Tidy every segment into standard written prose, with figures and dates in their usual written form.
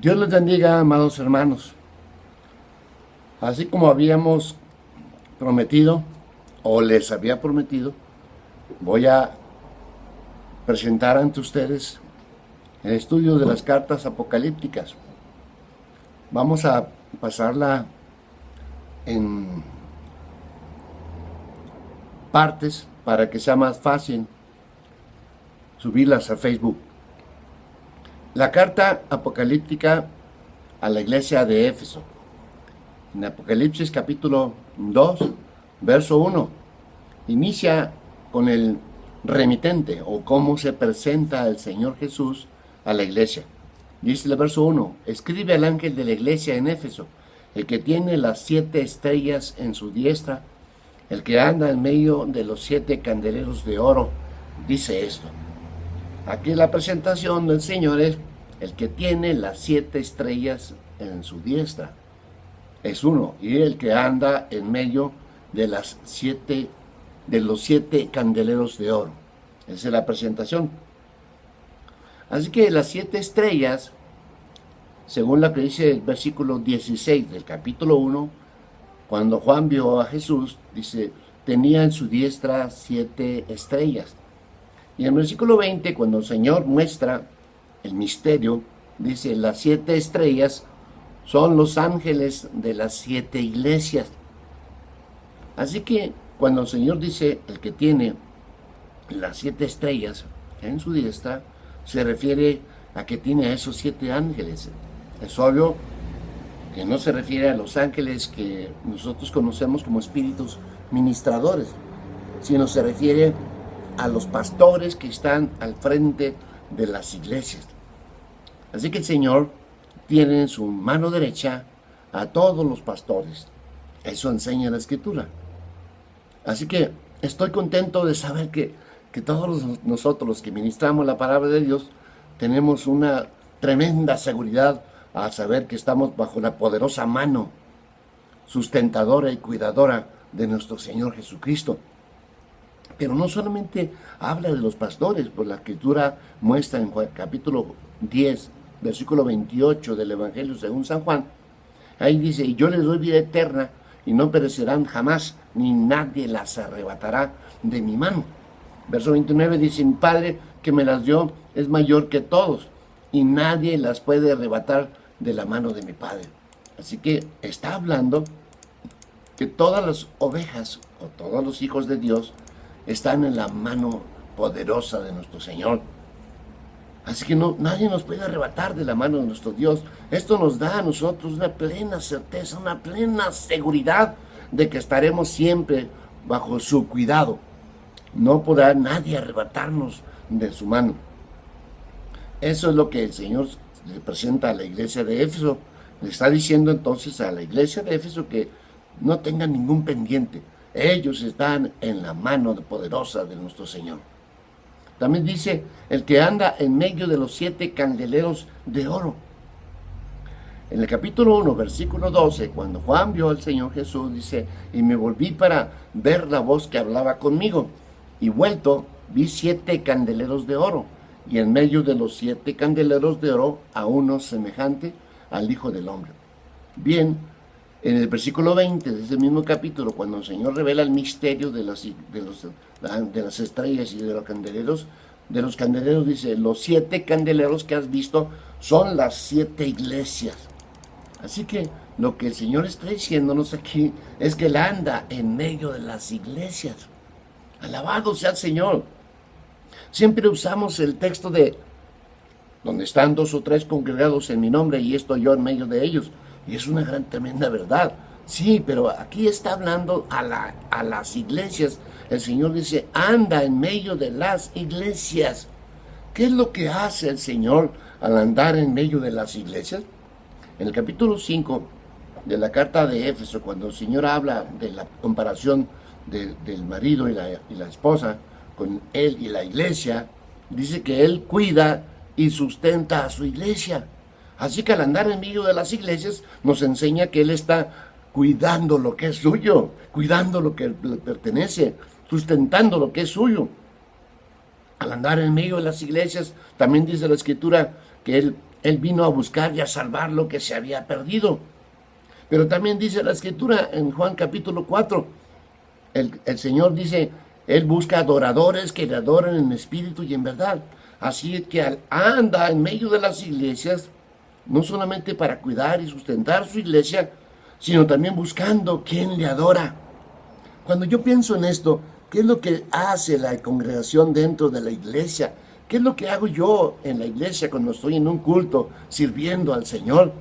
Dios les bendiga, amados hermanos. Así como habíamos prometido, o les había prometido, voy a presentar ante ustedes el estudio de las cartas apocalípticas. Vamos a pasarla en partes para que sea más fácil subirlas a Facebook. La carta apocalíptica a la iglesia de Éfeso. En Apocalipsis capítulo 2, verso 1, inicia con el remitente o cómo se presenta el Señor Jesús a la iglesia. Dice el verso 1, escribe al ángel de la iglesia en Éfeso, el que tiene las 7 estrellas en su diestra, el que anda en medio de los 7 candeleros de oro, dice esto. Aquí la presentación del Señor es el que tiene las 7 estrellas en su diestra. Es uno, y el que anda en medio de los 7 candeleros de oro. Esa es la presentación. Así que las 7 estrellas, según lo que dice el versículo 16 del capítulo 1, cuando Juan vio a Jesús, dice, tenía en su diestra 7 estrellas. Y en el versículo 20, cuando el Señor muestra el misterio, dice, las 7 estrellas son los ángeles de las 7 iglesias. Así que cuando el Señor dice, el que tiene las 7 estrellas en su diestra, se refiere a que tiene a esos 7 ángeles. Es obvio que no se refiere a los ángeles que nosotros conocemos como espíritus ministradores, sino se refiere a los pastores que están al frente de las iglesias. Así que el Señor tiene en su mano derecha a todos los pastores. Eso enseña la Escritura. Así que estoy contento de saber que todos nosotros los que ministramos la palabra de Dios tenemos una tremenda seguridad a saber que estamos bajo la poderosa mano sustentadora y cuidadora de nuestro Señor Jesucristo. Pero no solamente habla de los pastores, pues la Escritura muestra en capítulo 10, versículo 28 del Evangelio según San Juan, ahí dice, y yo les doy vida eterna, y no perecerán jamás, ni nadie las arrebatará de mi mano. Verso 29 dice, mi Padre que me las dio es mayor que todos, y nadie las puede arrebatar de la mano de mi Padre. Así que está hablando que todas las ovejas, o todos los hijos de Dios, están en la mano poderosa de nuestro Señor. Así que nadie nos puede arrebatar de la mano de nuestro Dios. Esto nos da a nosotros una plena certeza, una plena seguridad de que estaremos siempre bajo su cuidado. No podrá nadie arrebatarnos de su mano. Eso es lo que el Señor le presenta a la iglesia de Éfeso. Le está diciendo entonces a la iglesia de Éfeso que no tengan ningún pendiente. Ellos están en la mano poderosa de nuestro Señor. También dice, el que anda en medio de los 7 candeleros de oro. En el capítulo 1, versículo 12, cuando Juan vio al Señor Jesús, dice, y me volví para ver la voz que hablaba conmigo, y vuelto, vi 7 candeleros de oro, y en medio de los 7 candeleros de oro, a uno semejante al Hijo del Hombre. Bien, en el versículo 20 de ese mismo capítulo, cuando el Señor revela el misterio de las estrellas y de los candeleros, dice, los 7 candeleros que has visto son las 7 iglesias. Así que lo que el Señor está diciéndonos aquí es que Él anda en medio de las iglesias. Alabado sea el Señor. Siempre usamos el texto de donde están 2 o 3 congregados en mi nombre y estoy yo en medio de ellos. Y es una gran, tremenda verdad. Sí, pero aquí está hablando a las iglesias. El Señor dice, anda en medio de las iglesias. ¿Qué es lo que hace el Señor al andar en medio de las iglesias? En el capítulo 5 de la carta de Éfeso, cuando el Señor habla de la comparación del marido y la esposa con Él y la iglesia, dice que Él cuida y sustenta a su iglesia. Así que al andar en medio de las iglesias nos enseña que Él está cuidando lo que es suyo, cuidando lo que le pertenece, sustentando lo que es suyo. Al andar en medio de las iglesias, también dice la Escritura que Él Él vino a buscar y a salvar lo que se había perdido. Pero también dice la Escritura en Juan capítulo 4, el Señor dice, Él busca adoradores que le adoren en espíritu y en verdad. Así que anda en medio de las iglesias, no solamente para cuidar y sustentar su iglesia, sino también buscando quien le adora. Cuando yo pienso en esto, ¿qué es lo que hace la congregación dentro de la iglesia? ¿Qué es lo que hago yo en la iglesia cuando estoy en un culto sirviendo al Señor?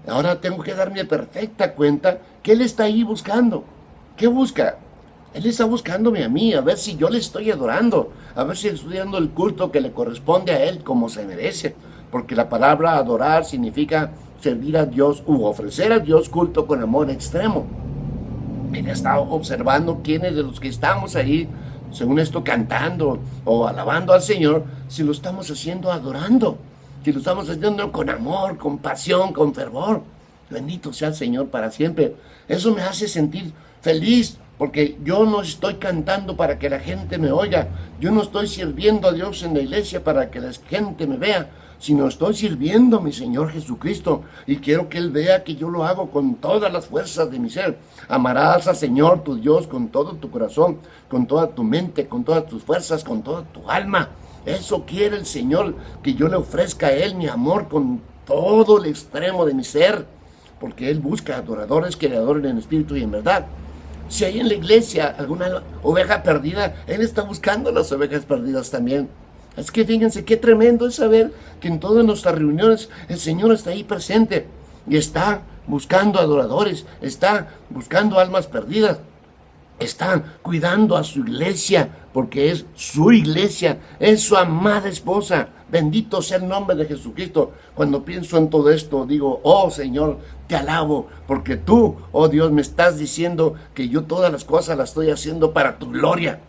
Ahora tengo que darme perfecta cuenta que Él está ahí buscando. ¿Qué busca? Él está buscándome a mí, a ver si yo le estoy adorando, a ver si estoy dando el culto que le corresponde a Él como se merece. Porque la palabra adorar significa servir a Dios u ofrecer a Dios culto con amor extremo. Él está observando quiénes de los que estamos ahí, según esto, cantando o alabando al Señor, si lo estamos haciendo adorando, si lo estamos haciendo con amor, con pasión, con fervor. Bendito sea el Señor para siempre. Eso me hace sentir feliz, porque yo no estoy cantando para que la gente me oiga, yo no estoy sirviendo a Dios en la iglesia para que la gente me vea, sino estoy sirviendo a mi Señor Jesucristo, y quiero que Él vea que yo lo hago con todas las fuerzas de mi ser. Amarás al Señor tu Dios con todo tu corazón, con toda tu mente, con todas tus fuerzas, con toda tu alma. Eso quiere el Señor, que yo le ofrezca a Él mi amor con todo el extremo de mi ser, porque Él busca adoradores que le adoren en espíritu y en verdad. Si hay en la iglesia alguna oveja perdida, Él está buscando las ovejas perdidas también. Es que fíjense qué tremendo es saber que en todas nuestras reuniones el Señor está ahí presente y está buscando adoradores, está buscando almas perdidas, está cuidando a su iglesia, porque es su iglesia, es su amada esposa. Bendito sea el nombre de Jesucristo. Cuando pienso en todo esto, digo, oh Señor, te alabo, porque tú, oh Dios, me estás diciendo que yo todas las cosas las estoy haciendo para tu gloria.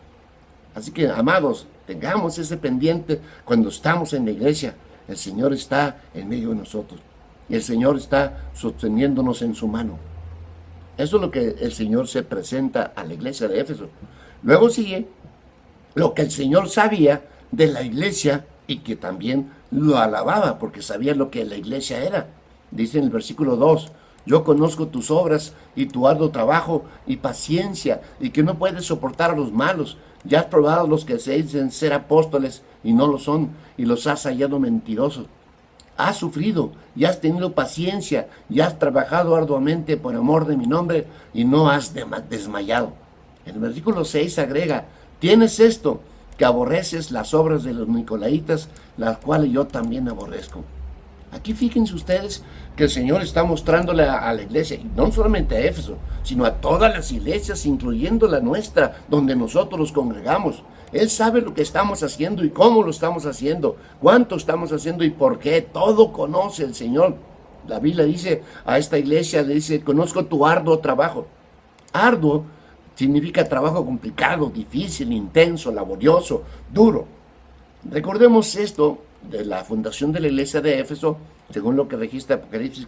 Así que, amados, tengamos ese pendiente cuando estamos en la iglesia. El Señor está en medio de nosotros. Y el Señor está sosteniéndonos en su mano. Eso es lo que el Señor se presenta a la iglesia de Éfeso. Luego sigue lo que el Señor sabía de la iglesia y que también lo alababa porque sabía lo que la iglesia era. Dice en el versículo 2, yo conozco tus obras y tu arduo trabajo y paciencia, y que no puedes soportar a los malos. Ya has probado a los que se dicen ser apóstoles y no lo son, y los has hallado mentirosos. Has sufrido y has tenido paciencia y has trabajado arduamente por amor de mi nombre y no has desmayado. En el versículo 6 agrega, tienes esto, que aborreces las obras de los nicolaitas, las cuales yo también aborrezco. Aquí fíjense ustedes que el Señor está mostrándole a la iglesia, y no solamente a Éfeso, sino a todas las iglesias, incluyendo la nuestra, donde nosotros nos congregamos. Él sabe lo que estamos haciendo y cómo lo estamos haciendo, cuánto estamos haciendo y por qué. Todo conoce el Señor. La Biblia dice a esta iglesia, le dice, conozco tu arduo trabajo. Arduo significa trabajo complicado, difícil, intenso, laborioso, duro. Recordemos esto de la fundación de la iglesia de Éfeso, según lo que registra Apocalipsis,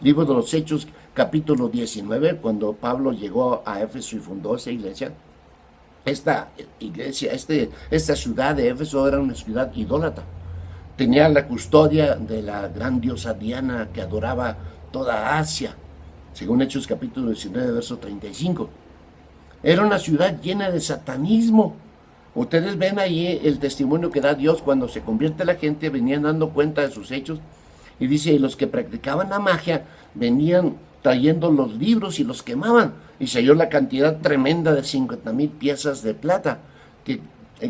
Libro de los Hechos, capítulo 19, cuando Pablo llegó a Éfeso y fundó esa iglesia. Esta iglesia, esta ciudad de Éfeso era una ciudad idólatra. Tenía la custodia de la gran diosa Diana que adoraba toda Asia, según Hechos capítulo 19, verso 35. Era una ciudad llena de satanismo. Ustedes ven ahí el testimonio que da Dios cuando se convierte la gente, venían dando cuenta de sus hechos, y dice, y los que practicaban la magia venían trayendo los libros y los quemaban, y se halló la cantidad tremenda de 50,000 piezas de plata, que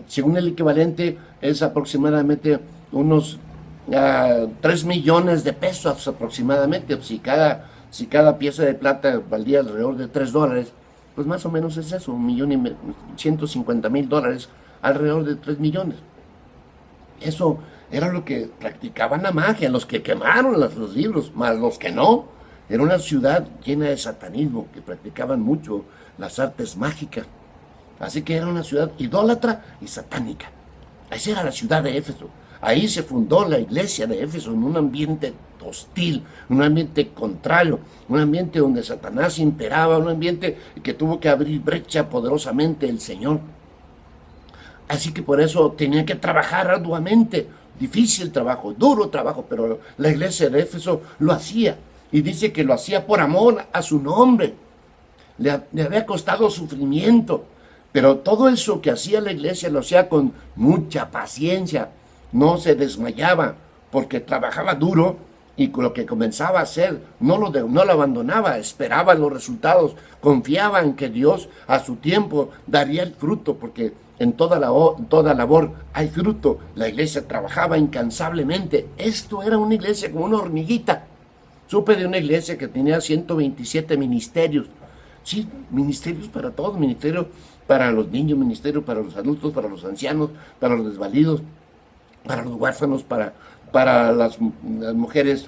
según el equivalente es aproximadamente unos 3 millones de pesos aproximadamente. Si cada pieza de plata valía alrededor de $3, pues más o menos es eso, $1,150,000, alrededor de 3 millones. Eso era lo que practicaban la magia, los que quemaron los libros, más los que no. Era una ciudad llena de satanismo, que practicaban mucho las artes mágicas. Así que era una ciudad idólatra y satánica. Esa era la ciudad de Éfeso. Ahí se fundó la iglesia de Éfeso, en un ambiente hostil, un ambiente contrario, un ambiente donde Satanás imperaba, un ambiente que tuvo que abrir brecha poderosamente el Señor. Así que por eso tenía que trabajar arduamente, difícil trabajo, duro trabajo, pero la iglesia de Éfeso lo hacía. Y dice que lo hacía por amor a su nombre. Le había costado sufrimiento, pero todo eso que hacía la iglesia lo hacía con mucha paciencia. No se desmayaba porque trabajaba duro y con lo que comenzaba a hacer no lo abandonaba, esperaba los resultados, confiaba en que Dios a su tiempo daría el fruto, porque en toda labor hay fruto. La iglesia trabajaba incansablemente. Esto era una iglesia como una hormiguita. Supe de una iglesia que tenía 127 ministerios. Sí, ministerios para todos, ministerio para los niños, ministerio para los adultos, para los ancianos, para los desvalidos, para los huérfanos, para las mujeres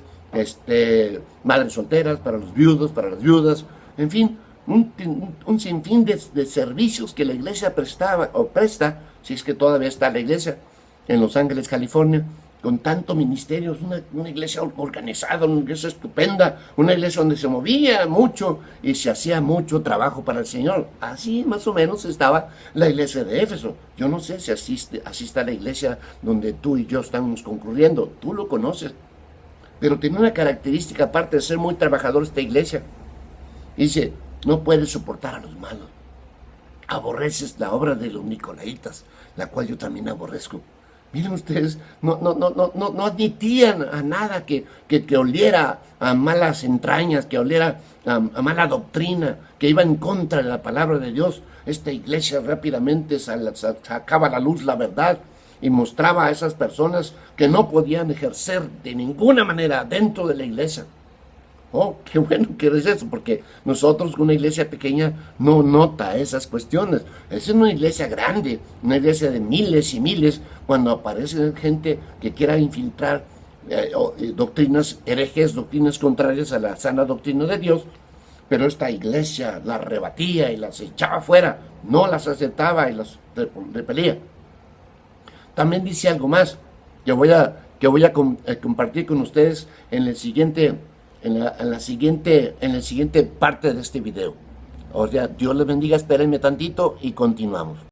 madres solteras, para los viudos, para las viudas, en fin, un sinfín de servicios que la iglesia prestaba o presta, si es que todavía está la iglesia en Los Ángeles, California, con tanto ministerio. Una iglesia organizada, una iglesia estupenda, una iglesia donde se movía mucho y se hacía mucho trabajo para el Señor. Así más o menos estaba la iglesia de Éfeso. Yo no sé si así está la iglesia donde tú y yo estamos concluyendo. Tú lo conoces. Pero tiene una característica, aparte de ser muy trabajador esta iglesia. Dice, no puedes soportar a los malos. Aborreces la obra de los nicolaitas, la cual yo también aborrezco. Miren ustedes, no admitían a nada que oliera a malas entrañas, que oliera a mala doctrina, que iba en contra de la palabra de Dios. Esta iglesia rápidamente sacaba a la luz la verdad y mostraba a esas personas que no podían ejercer de ninguna manera dentro de la iglesia. Oh, qué bueno que es eso, porque nosotros, una iglesia pequeña, no nota esas cuestiones. Es una iglesia grande, una iglesia de miles y miles, cuando aparece gente que quiera infiltrar doctrinas herejes, doctrinas contrarias a la sana doctrina de Dios, pero esta iglesia las rebatía y las echaba fuera, no las aceptaba y las repelía. También dice algo más que voy a compartir con ustedes en el siguiente parte de este video. O sea, Dios les bendiga, espérenme tantito y continuamos.